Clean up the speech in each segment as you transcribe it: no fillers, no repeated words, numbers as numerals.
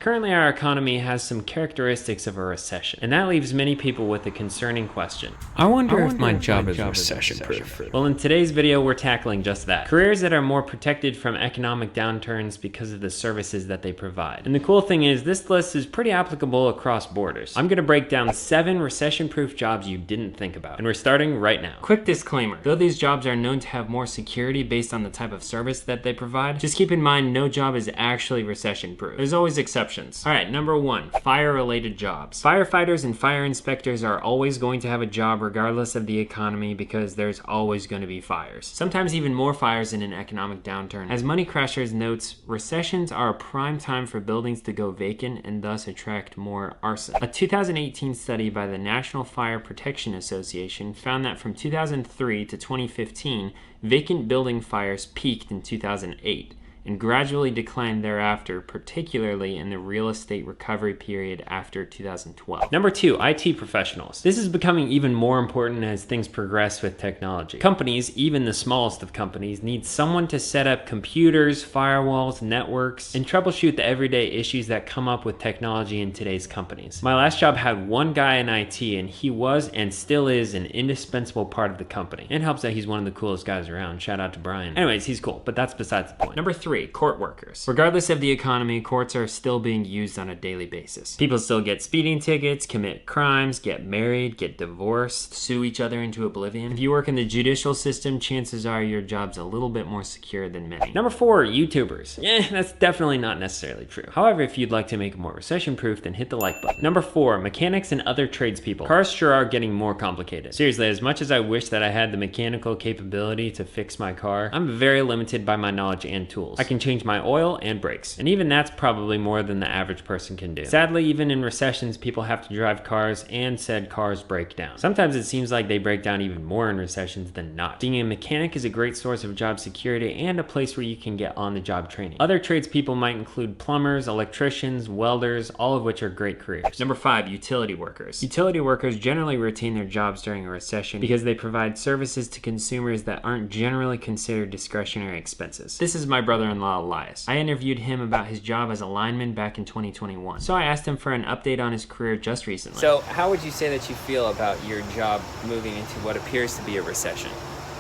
Currently, our economy has some characteristics of a recession, and that leaves many people with a concerning question. I wonder if my job is recession-proof. Well, in today's video, we're tackling just that. Careers that are more protected from economic downturns because of the services that they provide. And the cool thing is, this list is pretty applicable across borders. I'm gonna break down 7 recession-proof jobs you didn't think about, and we're starting right now. Quick disclaimer, though these jobs are known to have more security based on the type of service that they provide, just keep in mind no job is actually recession-proof. There's always exceptions. All right, number 1, fire-related jobs. Firefighters and fire inspectors are always going to have a job regardless of the economy because there's always going to be fires. Sometimes even more fires in an economic downturn. As Money Crashers notes, recessions are a prime time for buildings to go vacant and thus attract more arson. A 2018 study by the National Fire Protection Association found that from 2003 to 2015, vacant building fires peaked in 2008. And gradually declined thereafter, particularly in the real estate recovery period after 2012. Number 2, IT professionals. This is becoming even more important as things progress with technology. Companies, even the smallest of companies, need someone to set up computers, firewalls, networks, and troubleshoot the everyday issues that come up with technology in today's companies. My last job had one guy in IT, and he was and still is an indispensable part of the company. It helps that he's one of the coolest guys around. Shout out to Brian. Anyways, he's cool, but that's besides the point. Number 3, court workers. Regardless of the economy, courts are still being used on a daily basis. People still get speeding tickets, commit crimes, get married, get divorced, sue each other into oblivion. If you work in the judicial system, chances are your job's a little bit more secure than many. Number 4, YouTubers. That's definitely not necessarily true. However, if you'd like to make it more recession-proof, then hit the like button. Number 4, mechanics and other tradespeople. Cars sure are getting more complicated. Seriously, as much as I wish that I had the mechanical capability to fix my car, I'm very limited by my knowledge and tools. I can change my oil and brakes, and even that's probably more than the average person can do. Sadly, even in recessions, people have to drive cars, and said cars break down. Sometimes it seems like they break down even more in recessions than not. Being a mechanic is a great source of job security and a place where you can get on-the-job training. Other tradespeople might include plumbers, electricians, welders, all of which are great careers. Number 5, utility workers. Utility workers generally retain their jobs during a recession because they provide services to consumers that aren't generally considered discretionary expenses. This is my brother-in-law, Elias. I interviewed him about his job as a lineman back in 2021. So I asked him for an update on his career just recently. So how would you say that you feel about your job moving into what appears to be a recession?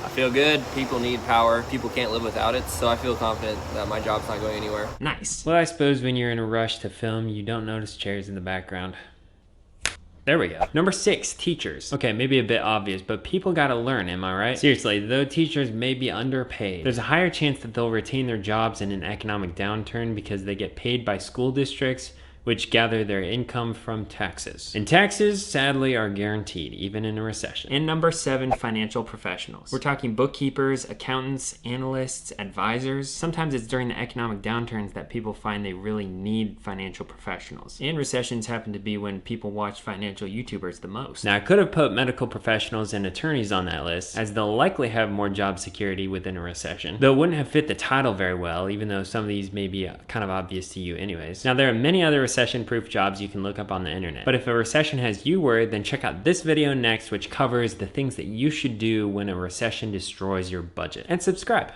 I feel good. People need power. People can't live without it. So I feel confident that my job's not going anywhere. Nice. Well, I suppose when you're in a rush to film, you don't notice chairs in the background. There we go. Number 6, teachers. Okay, maybe a bit obvious, but people gotta learn, am I right? Seriously, though teachers may be underpaid, there's a higher chance that they'll retain their jobs in an economic downturn because they get paid by school districts which gather their income from taxes. And taxes, sadly, are guaranteed, even in a recession. And number 7, financial professionals. We're talking bookkeepers, accountants, analysts, advisors. Sometimes it's during the economic downturns that people find they really need financial professionals. And recessions happen to be when people watch financial YouTubers the most. Now, I could have put medical professionals and attorneys on that list, as they'll likely have more job security within a recession, though it wouldn't have fit the title very well, even though some of these may be kind of obvious to you anyways. Now, there are many other recession-proof jobs you can look up on the internet. But if a recession has you worried, then check out this video next, which covers the things that you should do when a recession destroys your budget. And subscribe.